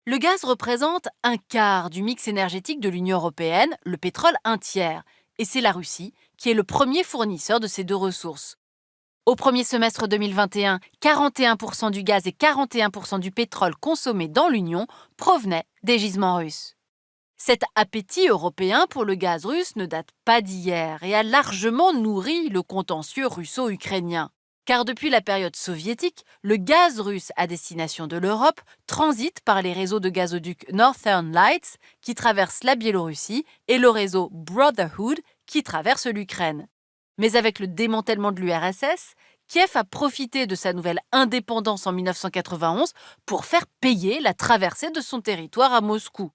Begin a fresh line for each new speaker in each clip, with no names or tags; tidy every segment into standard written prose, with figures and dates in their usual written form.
Le gaz représente un quart du mix énergétique de l'Union européenne, le pétrole un tiers. Et c'est la Russie qui est le premier fournisseur de ces deux ressources. Au premier semestre 2021, 41% du gaz et 41% du pétrole consommés dans l'Union provenaient des gisements russes. Cet appétit européen pour le gaz russe ne date pas d'hier et a largement nourri le contentieux russo-ukrainien. Car depuis la période soviétique, le gaz russe à destination de l'Europe transite par les réseaux de gazoducs Northern Lights qui traversent la Biélorussie et le réseau Brotherhood qui traverse l'Ukraine. Mais avec le démantèlement de l'URSS, Kiev a profité de sa nouvelle indépendance en 1991 pour faire payer la traversée de son territoire à Moscou.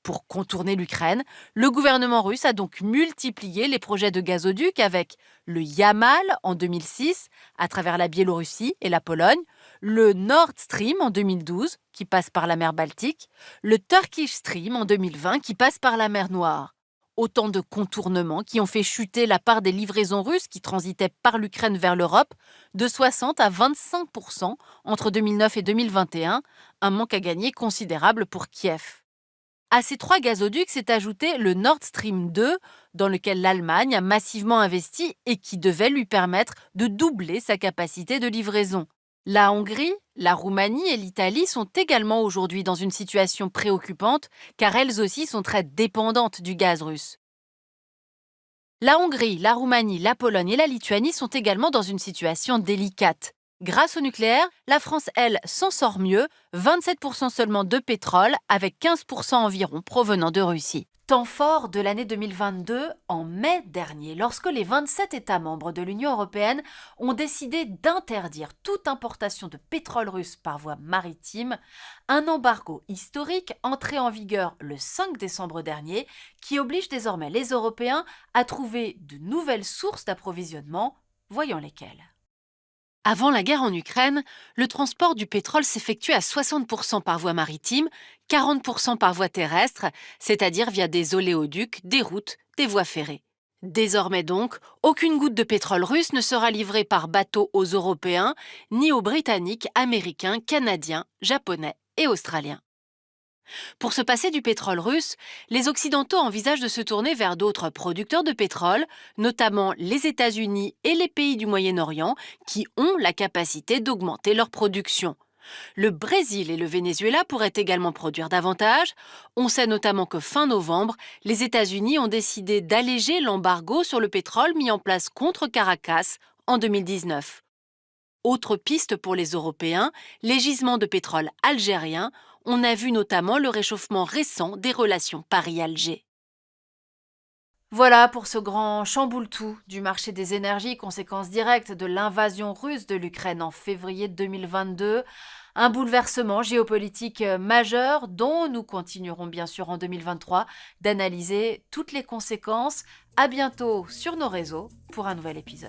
Pour contourner l'Ukraine, le gouvernement russe a donc multiplié les projets de gazoducs avec le Yamal en 2006 à travers la Biélorussie et la Pologne, le Nord Stream en 2012 qui passe par la mer Baltique, le Turkish Stream en 2020 qui passe par la mer Noire. Autant de contournements qui ont fait chuter la part des livraisons russes qui transitaient par l'Ukraine vers l'Europe de 60 à 25% entre 2009 et 2021, un manque à gagner considérable pour Kiev. À ces trois gazoducs s'est ajouté le Nord Stream 2, dans lequel l'Allemagne a massivement investi et qui devait lui permettre de doubler sa capacité de livraison. La Hongrie, la Roumanie et l'Italie sont également aujourd'hui dans une situation préoccupante car elles aussi sont très dépendantes du gaz russe. La Hongrie, la Roumanie, la Pologne et la Lituanie sont également dans une situation délicate. Grâce au nucléaire, la France, elle, s'en sort mieux, 27% seulement de pétrole, avec 15% environ provenant de Russie. Temps fort de l'année 2022, en mai dernier, lorsque les 27 États membres de l'Union européenne ont décidé d'interdire toute importation de pétrole russe par voie maritime, un embargo historique entré en vigueur le 5 décembre dernier qui oblige désormais les Européens à trouver de nouvelles sources d'approvisionnement, voyons lesquelles. Avant la guerre en Ukraine, le transport du pétrole s'effectuait à 60% par voie maritime, 40% par voie terrestre, c'est-à-dire via des oléoducs, des routes, des voies ferrées. Désormais donc, aucune goutte de pétrole russe ne sera livrée par bateau aux Européens, ni aux Britanniques, Américains, Canadiens, Japonais et Australiens. Pour se passer du pétrole russe, les Occidentaux envisagent de se tourner vers d'autres producteurs de pétrole, notamment les États-Unis et les pays du Moyen-Orient, qui ont la capacité d'augmenter leur production. Le Brésil et le Venezuela pourraient également produire davantage. On sait notamment que fin novembre, les États-Unis ont décidé d'alléger l'embargo sur le pétrole mis en place contre Caracas en 2019. Autre piste pour les Européens, les gisements de pétrole algériens. On a vu notamment le réchauffement récent des relations Paris-Alger. Voilà pour ce grand chamboule-tout du marché des énergies, conséquence directe de l'invasion russe de l'Ukraine en février 2022. Un bouleversement géopolitique majeur dont nous continuerons bien sûr en 2023 d'analyser toutes les conséquences. À bientôt sur nos réseaux pour un nouvel épisode.